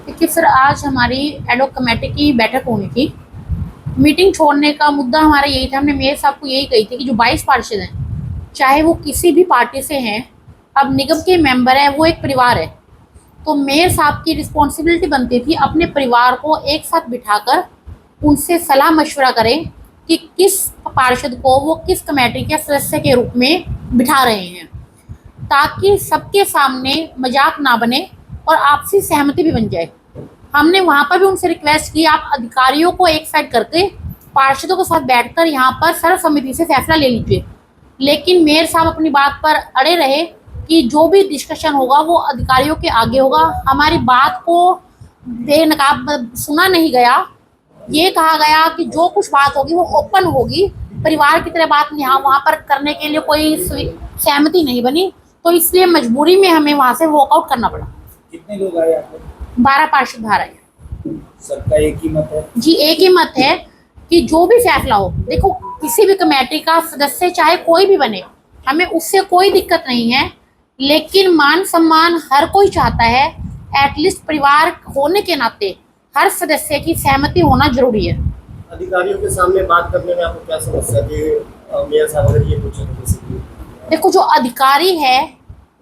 देखिए सर, आज हमारी एडहॉक कमेटी की बैठक होनी थी। मीटिंग छोड़ने का मुद्दा हमारा यही था। हमने मेयर साहब को यही कही थी कि जो 22 पार्षद हैं, चाहे वो किसी भी पार्टी से हैं, अब निगम के मेंबर हैं, वो एक परिवार है। तो मेयर साहब की रिस्पॉन्सिबिलिटी बनती थी अपने परिवार को एक साथ बिठाकर उनसे सलाह मशवरा करें कि किस पार्षद को वो किस कमेटी के सदस्य के रूप में बिठा रहे हैं, ताकि सबके सामने मजाक ना बने और आपसी सहमति भी बन जाए। हमने वहाँ पर भी उनसे रिक्वेस्ट की, आप अधिकारियों को एक साइड करके पार्षदों के साथ बैठकर यहाँ पर सर्वसम्मति से फैसला ले लीजिए। लेकिन मेयर साहब अपनी बात पर अड़े रहे कि जो भी डिस्कशन होगा वो अधिकारियों के आगे होगा। हमारी बात को बेनकाब सुना नहीं गया। ये कहा गया कि जो कुछ बात होगी वो ओपन होगी, परिवार की तरह बात यहाँ वहाँ पर करने के लिए कोई सहमति नहीं बनी। तो इसलिए मजबूरी में हमें वहाँ से वॉकआउट करना पड़ा। कितने लोग आए आपको? 12 पार्षद बाहर आए। सबका एक ही मत है? जी, एक ही मत है कि जो भी फैसला हो, देखो किसी भी कमेटी का सदस्य चाहे कोई भी बने, हमें उससे कोई दिक्कत नहीं है, लेकिन मान सम्मान हर कोई चाहता है। एटलीस्ट परिवार होने के नाते हर सदस्य की सहमति होना जरूरी है। अधिकारियों के सामने बात करने में आपको क्या समस्या थी? मेयर साहब अगर ये पूछे तो देखो, जो अधिकारी है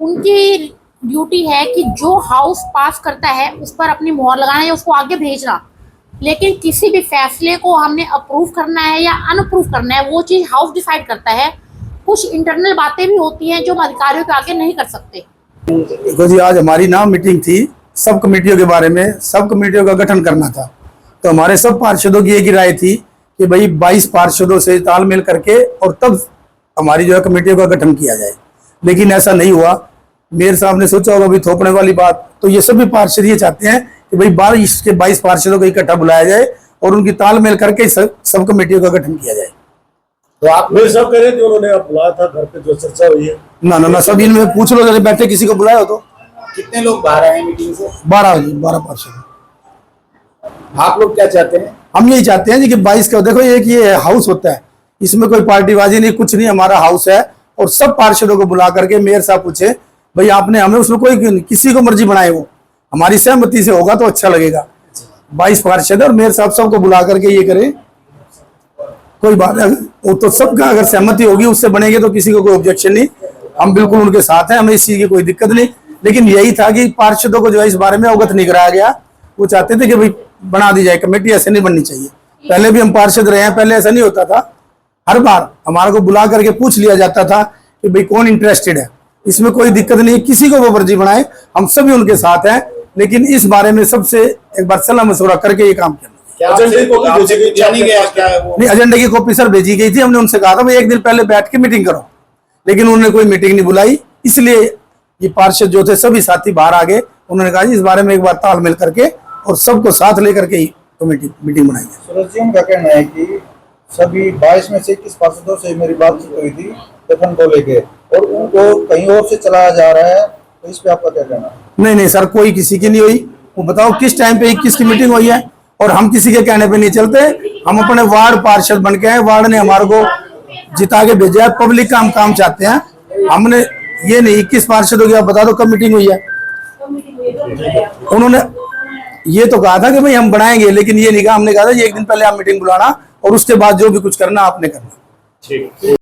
उनकी ड्यूटी है कि जो हाउस पास करता है उस पर अपनी मोहर लगाना या उसको आगे भेजना। लेकिन किसी भी फैसले को हमने अप्रूव करना है या अनअप्रूव करना है, वो चीज़ हाउस डिसाइड करता है। कुछ इंटरनल बातें भी होती हैं जो हम अधिकारियों के आगे नहीं कर सकते। देखो जी, आज हमारी मीटिंग थी सब कमेटियों के बारे में। सब कमेटियों का गठन करना था, तो हमारे सब पार्षदों की एक ही राय थी कि भाई 22 पार्षदों से तालमेल करके और तब हमारी जो है कमेटियों का गठन किया जाए। लेकिन ऐसा नहीं हुआ। मेयर साहब ने सोचा होगा भी थोपने वाली बात, तो ये सभी पार्षद ये चाहते हैं कि भाई 22 पार्षदों को इकट्ठा बुलाया जाए और उनकी तालमेल करके सब कमेटियों का गठन किया जाए। तो आप मेयर साहब कह रहे थे उन्होंने आप बुलाया था घर पे, जो चर्चा हुई है? ना सब इनमें पूछ लो, जरा बैठे किसी को बुलाया हो तो। कितने लोग बाहर आए मीटिंग से? 12 पार्षद। आप लोग क्या चाहते हैं? हम यही चाहते हैं जी कि 22 का, देखो एक ये हाउस होता है, इसमें कोई पार्टीबाजी नहीं, कुछ नहीं, हमारा हाउस है। और सब पार्षदों को बुला करके मेयर साहब पूछे भाई आपने हमें, उसमें कोई क्यों नहीं, किसी को मर्जी बनाए, वो हमारी सहमति से होगा तो अच्छा लगेगा। 22 पार्षद और मेयर साहब सबको बुला करके ये करें, कोई बात है वो तो सबका अगर सहमति होगी उससे बनेंगे तो किसी को कोई ऑब्जेक्शन नहीं। हम बिल्कुल उनके साथ हैं, हमें इस चीज की कोई दिक्कत नहीं। लेकिन यही था कि पार्षदों को जो है इस बारे में अवगत नहीं कराया गया। वो चाहते थे कि भाई बना दी जाए कमेटी, ऐसे नहीं बननी चाहिए। पहले भी हम पार्षद रहे हैं, पहले ऐसा नहीं होता था। हर बार हमारे को बुला करके पूछ लिया जाता था कि भाई कौन इंटरेस्टेड है, इसमें कोई दिक्कत नहीं, किसी को वो मर्जी बनाए, हम सभी उनके साथ हैं। लेकिन इस बारे में सबसे एक बार सलाह मशवरा करके ये काम करना। नहीं, एजेंडे की कॉपी सर भेजी गई थी। हमने उनसे कहा था भाई एक दिन पहले बैठ के मीटिंग करो, लेकिन उन्होंने कोई मीटिंग नहीं बुलाई। इसलिए ये पार्षद जो थे सभी साथी बाहर आ गए। उन्होंने कहा जी इस बारे में एक बार तालमेल करके और सबको साथ लेकर के ही कमेटी मीटिंग बनाई है। सूरज जी, उनका कहना है कि सभी 22 में से 21 पार्षदों से मेरी बातचीत हुई थी गठन को लेके और उनको कहीं और से चलाया जा रहा है, तो इस पे आपका क्या कहना है? नहीं सर, कोई किसी की नहीं हुई। वो बताओ किस टाइम पे 21 की मीटिंग हुई है? और हम किसी के कहने पे नहीं चलते। हम अपने वार्ड पार्षद बन के आए, वार्ड ने हमारे को जिता के भेजा है, पब्लिक का हम काम चाहते हैं। हमने ये नहीं 21 पार्षदों की आप बता दो कब मीटिंग हुई है? उन्होंने ये तो कहा था कि भाई हम बनाएंगे, लेकिन ये नहीं कहा। हमने कहा था ये एक दिन पहले आप मीटिंग बुलाना और उसके बाद जो भी कुछ करना आपने करना। ठीक।